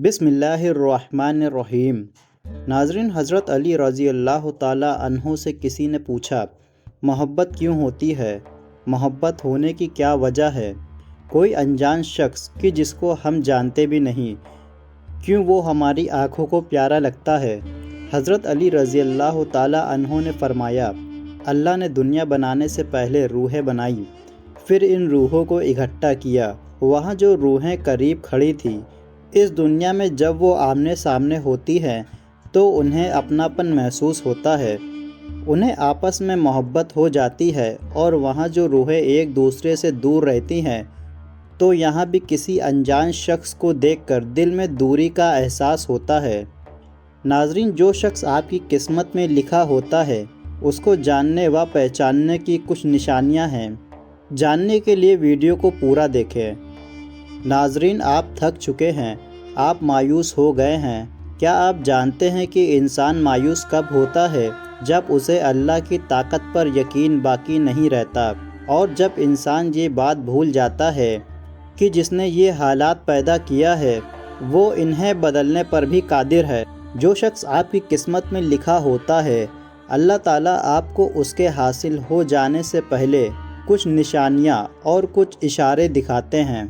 بسم اللہ الرحمن الرحیم۔ ناظرین، حضرت علی رضی اللہ تعالیٰ عنہ سے کسی نے پوچھا، محبت کیوں ہوتی ہے؟ محبت ہونے کی کیا وجہ ہے؟ کوئی انجان شخص کہ جس کو ہم جانتے بھی نہیں، کیوں وہ ہماری آنکھوں کو پیارا لگتا ہے؟ حضرت علی رضی اللہ تعالیٰ عنہ نے فرمایا، اللہ نے دنیا بنانے سے پہلے روحیں بنائی، پھر ان روحوں کو اکٹھا کیا۔ وہاں جو روحیں قریب کھڑی تھیں، اس دنیا میں جب وہ آمنے سامنے ہوتی ہیں تو انہیں اپناپن محسوس ہوتا ہے، انہیں آپس میں محبت ہو جاتی ہے، اور وہاں جو روحیں ایک دوسرے سے دور رہتی ہیں تو یہاں بھی کسی انجان شخص کو دیکھ کر دل میں دوری کا احساس ہوتا ہے۔ ناظرین، جو شخص آپ کی قسمت میں لکھا ہوتا ہے اس کو جاننے و پہچاننے کی کچھ نشانیاں ہیں۔ جاننے کے لیے ویڈیو کو پورا دیکھیں۔ ناظرین، آپ تھک چکے ہیں، آپ مایوس ہو گئے ہیں۔ کیا آپ جانتے ہیں کہ انسان مایوس کب ہوتا ہے؟ جب اسے اللہ کی طاقت پر یقین باقی نہیں رہتا، اور جب انسان یہ بات بھول جاتا ہے کہ جس نے یہ حالات پیدا کیا ہے وہ انہیں بدلنے پر بھی قادر ہے۔ جو شخص آپ کی قسمت میں لکھا ہوتا ہے، اللہ تعالیٰ آپ کو اس کے حاصل ہو جانے سے پہلے کچھ نشانیاں اور کچھ اشارے دکھاتے ہیں۔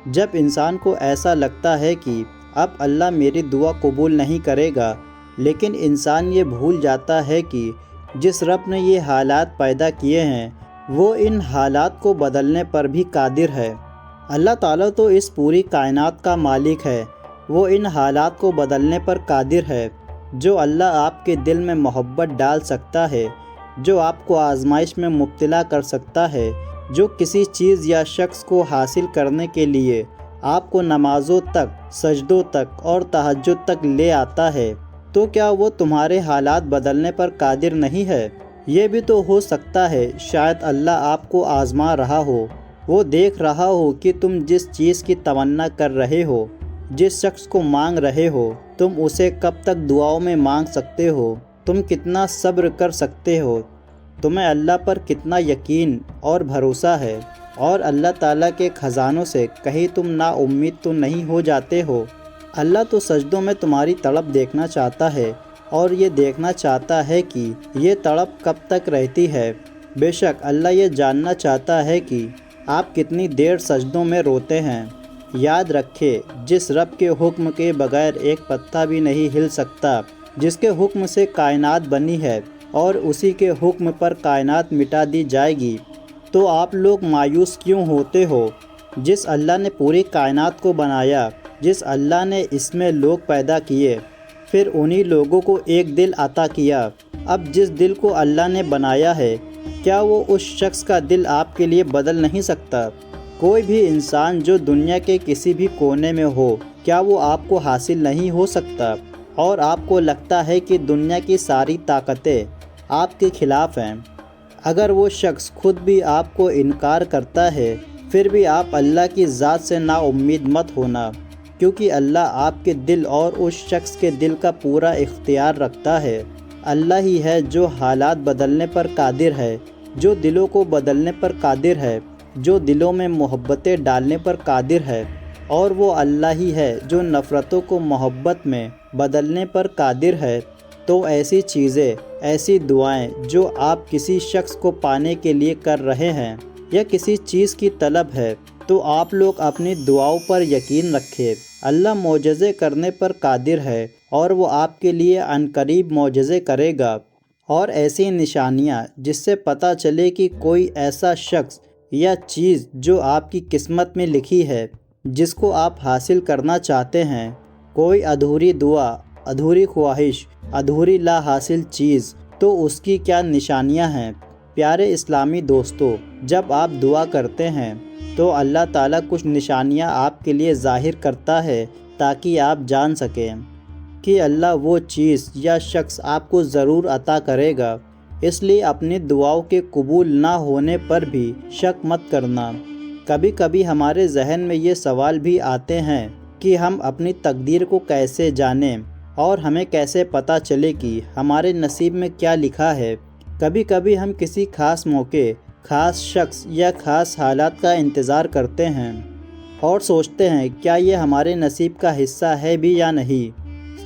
جب انسان کو ایسا لگتا ہے کہ اب اللہ میری دعا قبول نہیں کرے گا، لیکن انسان یہ بھول جاتا ہے کہ جس رب نے یہ حالات پیدا کیے ہیں وہ ان حالات کو بدلنے پر بھی قادر ہے۔ اللہ تعالیٰ تو اس پوری کائنات کا مالک ہے، وہ ان حالات کو بدلنے پر قادر ہے۔ جو اللہ آپ کے دل میں محبت ڈال سکتا ہے، جو آپ کو آزمائش میں مبتلا کر سکتا ہے، جو کسی چیز یا شخص کو حاصل کرنے کے لیے آپ کو نمازوں تک، سجدوں تک اور تہجد تک لے آتا ہے، تو کیا وہ تمہارے حالات بدلنے پر قادر نہیں ہے؟ یہ بھی تو ہو سکتا ہے شاید اللہ آپ کو آزما رہا ہو، وہ دیکھ رہا ہو کہ تم جس چیز کی تمنا کر رہے ہو، جس شخص کو مانگ رہے ہو، تم اسے کب تک دعاؤں میں مانگ سکتے ہو، تم کتنا صبر کر سکتے ہو، تمہیں اللہ پر کتنا یقین اور بھروسہ ہے، اور اللہ تعالیٰ کے خزانوں سے کہیں تم نا امید تو نہیں ہو جاتے ہو۔ اللہ تو سجدوں میں تمہاری تڑپ دیکھنا چاہتا ہے، اور یہ دیکھنا چاہتا ہے کہ یہ تڑپ کب تک رہتی ہے۔ بے شک اللہ یہ جاننا چاہتا ہے کہ آپ کتنی دیر سجدوں میں روتے ہیں۔ یاد رکھے، جس رب کے حکم کے بغیر ایک پتا بھی نہیں ہل سکتا، جس کے حکم سے کائنات بنی ہے اور اسی کے حکم پر کائنات مٹا دی جائے گی، تو آپ لوگ مایوس کیوں ہوتے ہو؟ جس اللہ نے پوری کائنات کو بنایا، جس اللہ نے اس میں لوگ پیدا کیے، پھر انہی لوگوں کو ایک دل عطا کیا، اب جس دل کو اللہ نے بنایا ہے، کیا وہ اس شخص کا دل آپ کے لیے بدل نہیں سکتا؟ کوئی بھی انسان جو دنیا کے کسی بھی کونے میں ہو، کیا وہ آپ کو حاصل نہیں ہو سکتا؟ اور آپ کو لگتا ہے کہ دنیا کی ساری طاقتیں آپ کے خلاف ہیں؟ اگر وہ شخص خود بھی آپ کو انکار کرتا ہے، پھر بھی آپ اللہ کی ذات سے نا امید مت ہونا، کیونکہ اللہ آپ کے دل اور اس شخص کے دل کا پورا اختیار رکھتا ہے۔ اللہ ہی ہے جو حالات بدلنے پر قادر ہے، جو دلوں کو بدلنے پر قادر ہے، جو دلوں میں محبتیں ڈالنے پر قادر ہے، اور وہ اللہ ہی ہے جو نفرتوں کو محبت میں بدلنے پر قادر ہے۔ تو ایسی چیزیں، ایسی دعائیں جو آپ کسی شخص کو پانے کے لیے کر رہے ہیں یا کسی چیز کی طلب ہے، تو آپ لوگ اپنی دعاؤں پر یقین رکھیں۔ اللہ معجزے کرنے پر قادر ہے، اور وہ آپ کے لیے عنقریب معجزے کرے گا۔ اور ایسی نشانیاں جس سے پتہ چلے کہ کوئی ایسا شخص یا چیز جو آپ کی قسمت میں لکھی ہے، جس کو آپ حاصل کرنا چاہتے ہیں، کوئی ادھوری دعا، ادھوری خواہش، ادھوری لا حاصل چیز، تو اس کی کیا نشانیاں ہیں؟ پیارے اسلامی دوستو، جب آپ دعا کرتے ہیں تو اللہ تعالیٰ کچھ نشانیاں آپ کے لیے ظاہر کرتا ہے تاکہ آپ جان سکیں کہ اللہ وہ چیز یا شخص آپ کو ضرور عطا کرے گا۔ اس لیے اپنی دعاؤں کے قبول نہ ہونے پر بھی شک مت کرنا۔ کبھی کبھی ہمارے ذہن میں یہ سوال بھی آتے ہیں کہ ہم اپنی تقدیر کو کیسے جانیں، اور ہمیں کیسے پتہ چلے کہ ہمارے نصیب میں کیا لکھا ہے۔ کبھی کبھی ہم کسی خاص موقع، خاص شخص یا خاص حالات کا انتظار کرتے ہیں، اور سوچتے ہیں کیا یہ ہمارے نصیب کا حصہ ہے بھی یا نہیں۔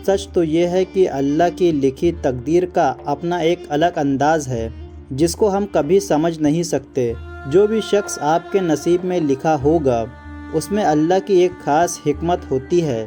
سچ تو یہ ہے کہ اللہ کی لکھی تقدیر کا اپنا ایک الگ انداز ہے جس کو ہم کبھی سمجھ نہیں سکتے۔ جو بھی شخص آپ کے نصیب میں لکھا ہوگا اس میں اللہ کی ایک خاص حکمت ہوتی ہے۔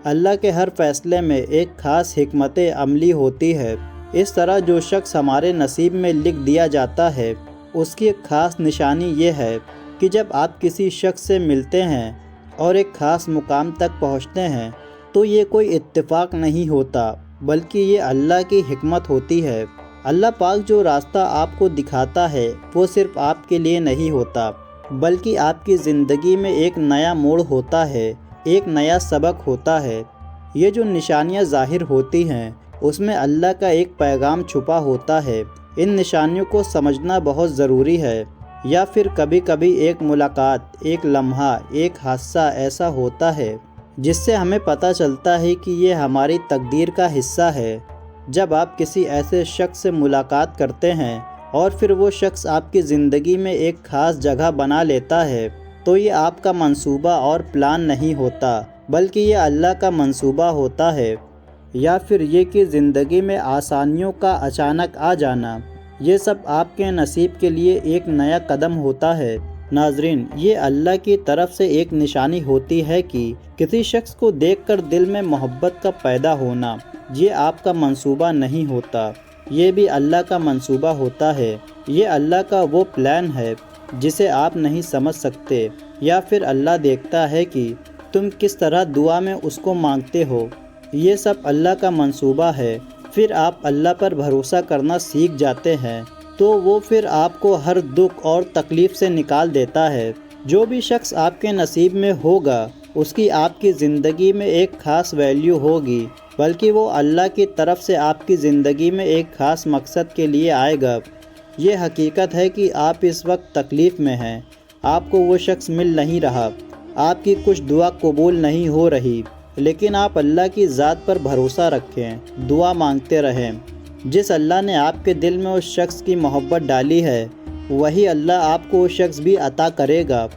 اللہ کے ہر فیصلے میں ایک خاص حکمت عملی ہوتی ہے۔ اس طرح جو شخص ہمارے نصیب میں لکھ دیا جاتا ہے اس کی ایک خاص نشانی یہ ہے کہ جب آپ کسی شخص سے ملتے ہیں اور ایک خاص مقام تک پہنچتے ہیں تو یہ کوئی اتفاق نہیں ہوتا بلکہ یہ اللہ کی حکمت ہوتی ہے۔ اللہ پاک جو راستہ آپ کو دکھاتا ہے وہ صرف آپ کے لیے نہیں ہوتا بلکہ آپ کی زندگی میں ایک نیا موڑ ہوتا ہے، ایک نیا سبق ہوتا ہے۔ یہ جو نشانیاں ظاہر ہوتی ہیں اس میں اللہ کا ایک پیغام چھپا ہوتا ہے۔ ان نشانیوں کو سمجھنا بہت ضروری ہے۔ یا پھر کبھی کبھی ایک ملاقات، ایک لمحہ، ایک حادثہ ایسا ہوتا ہے جس سے ہمیں پتہ چلتا ہے کہ یہ ہماری تقدیر کا حصہ ہے۔ جب آپ کسی ایسے شخص سے ملاقات کرتے ہیں اور پھر وہ شخص آپ کی زندگی میں ایک خاص جگہ بنا لیتا ہے تو یہ آپ کا منصوبہ اور پلان نہیں ہوتا بلکہ یہ اللہ کا منصوبہ ہوتا ہے۔ یا پھر یہ کہ زندگی میں آسانیوں کا اچانک آ جانا، یہ سب آپ کے نصیب کے لیے ایک نیا قدم ہوتا ہے۔ ناظرین، یہ اللہ کی طرف سے ایک نشانی ہوتی ہے کہ کسی شخص کو دیکھ کر دل میں محبت کا پیدا ہونا یہ آپ کا منصوبہ نہیں ہوتا، یہ بھی اللہ کا منصوبہ ہوتا ہے۔ یہ اللہ کا وہ پلان ہے جسے آپ نہیں سمجھ سکتے، یا پھر اللہ دیکھتا ہے کہ تم کس طرح دعا میں اس کو مانگتے ہو۔ یہ سب اللہ کا منصوبہ ہے۔ پھر آپ اللہ پر بھروسہ کرنا سیکھ جاتے ہیں تو وہ پھر آپ کو ہر دکھ اور تکلیف سے نکال دیتا ہے۔ جو بھی شخص آپ کے نصیب میں ہوگا اس کی آپ کی زندگی میں ایک خاص ویلیو ہوگی، بلکہ وہ اللہ کی طرف سے آپ کی زندگی میں ایک خاص مقصد کے لیے آئے گا۔ یہ حقیقت ہے کہ آپ اس وقت تکلیف میں ہیں، آپ کو وہ شخص مل نہیں رہا، آپ کی کچھ دعا قبول نہیں ہو رہی، لیکن آپ اللہ کی ذات پر بھروسہ رکھیں، دعا مانگتے رہیں۔ جس اللہ نے آپ کے دل میں اس شخص کی محبت ڈالی ہے وہی اللہ آپ کو وہ شخص بھی عطا کرے گا۔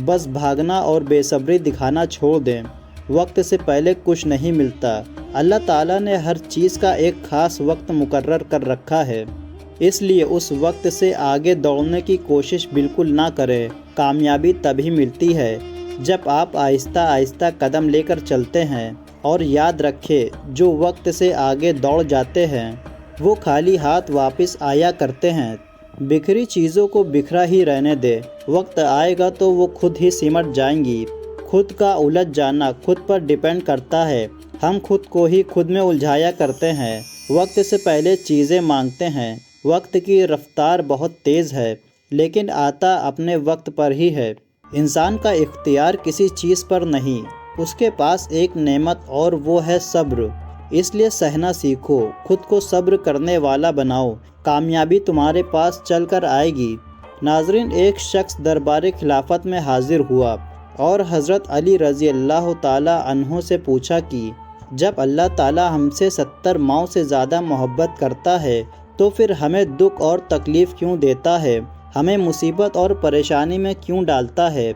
بس بھاگنا اور بے صبری دکھانا چھوڑ دیں، وقت سے پہلے کچھ نہیں ملتا۔ اللہ تعالیٰ نے ہر چیز کا ایک خاص وقت مقرر کر رکھا ہے، اس لیے اس وقت سے آگے دوڑنے کی کوشش بالکل نہ کریں۔ کامیابی تبھی ملتی ہے جب آپ آہستہ آہستہ قدم لے کر چلتے ہیں، اور یاد رکھیں جو وقت سے آگے دوڑ جاتے ہیں وہ خالی ہاتھ واپس آیا کرتے ہیں۔ بکھری چیزوں کو بکھرا ہی رہنے دے، وقت آئے گا تو وہ خود ہی سمٹ جائیں گی۔ خود کا الجھ جانا خود پر ڈیپینڈ کرتا ہے، ہم خود کو ہی خود میں الجھایا کرتے ہیں، وقت سے پہلے چیزیں مانگتے ہیں۔ وقت کی رفتار بہت تیز ہے لیکن آتا اپنے وقت پر ہی ہے۔ انسان کا اختیار کسی چیز پر نہیں، اس کے پاس ایک نعمت اور وہ ہے صبر، اس لیے سہنا سیکھو، خود کو صبر کرنے والا بناؤ، کامیابی تمہارے پاس چل کر آئے گی۔ ناظرین، ایک شخص دربار خلافت میں حاضر ہوا اور حضرت علی رضی اللہ تعالیٰ عنہ سے پوچھا کہ جب اللہ تعالیٰ ہم سے 70 ماؤں سے زیادہ محبت کرتا ہے تو پھر ہمیں دکھ اور تکلیف کیوں دیتا ہے، ہمیں مصیبت اور پریشانی میں کیوں ڈالتا ہے؟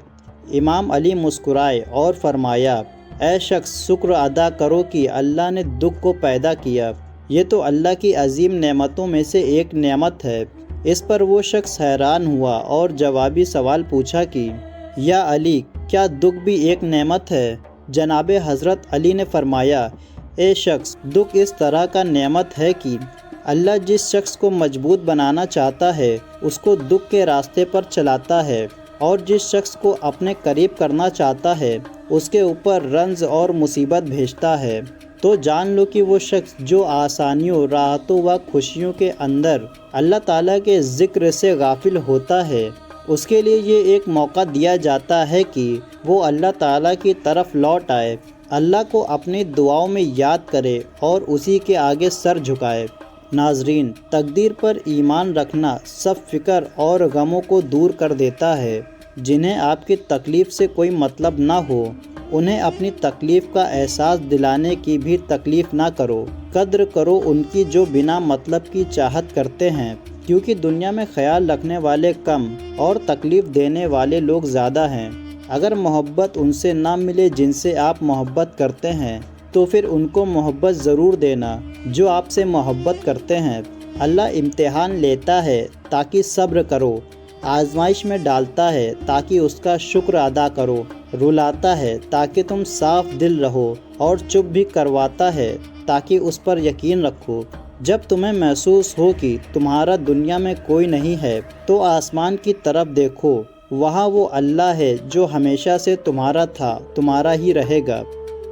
امام علی مسکرائے اور فرمایا، اے شخص، شکر ادا کرو کہ اللہ نے دکھ کو پیدا کیا، یہ تو اللہ کی عظیم نعمتوں میں سے ایک نعمت ہے۔ اس پر وہ شخص حیران ہوا اور جوابی سوال پوچھا کہ یا علی، کیا دکھ بھی ایک نعمت ہے؟ جناب حضرت علی نے فرمایا، اے شخص، دکھ اس طرح کا نعمت ہے کہ اللہ جس شخص کو مضبوط بنانا چاہتا ہے اس کو دکھ کے راستے پر چلاتا ہے، اور جس شخص کو اپنے قریب کرنا چاہتا ہے اس کے اوپر رنج اور مصیبت بھیجتا ہے۔ تو جان لو کہ وہ شخص جو آسانیوں، راحتوں و خوشیوں کے اندر اللہ تعالیٰ کے ذکر سے غافل ہوتا ہے، اس کے لیے یہ ایک موقع دیا جاتا ہے کہ وہ اللہ تعالیٰ کی طرف لوٹ آئے، اللہ کو اپنی دعاؤں میں یاد کرے اور اسی کے آگے سر جھکائے۔ ناظرین، تقدیر پر ایمان رکھنا سب فکر اور غموں کو دور کر دیتا ہے۔ جنہیں آپ کی تکلیف سے کوئی مطلب نہ ہو انہیں اپنی تکلیف کا احساس دلانے کی بھی تکلیف نہ کرو۔ قدر کرو ان کی جو بنا مطلب کی چاہت کرتے ہیں، کیونکہ دنیا میں خیال رکھنے والے کم اور تکلیف دینے والے لوگ زیادہ ہیں۔ اگر محبت ان سے نہ ملے جن سے آپ محبت کرتے ہیں تو پھر ان کو محبت ضرور دینا جو آپ سے محبت کرتے ہیں۔ اللہ امتحان لیتا ہے تاکہ صبر کرو، آزمائش میں ڈالتا ہے تاکہ اس کا شکر ادا کرو، رلاتا ہے تاکہ تم صاف دل رہو، اور چپ بھی کرواتا ہے تاکہ اس پر یقین رکھو۔ جب تمہیں محسوس ہو کہ تمہارا دنیا میں کوئی نہیں ہے تو آسمان کی طرف دیکھو، وہاں وہ اللہ ہے جو ہمیشہ سے تمہارا تھا، تمہارا ہی رہے گا۔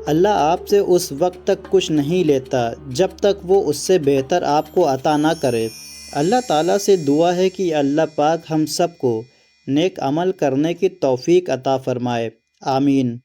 اللہ آپ سے اس وقت تک کچھ نہیں لیتا جب تک وہ اس سے بہتر آپ کو عطا نہ کرے۔ اللہ تعالیٰ سے دعا ہے کہ اللہ پاک ہم سب کو نیک عمل کرنے کی توفیق عطا فرمائے۔ آمین۔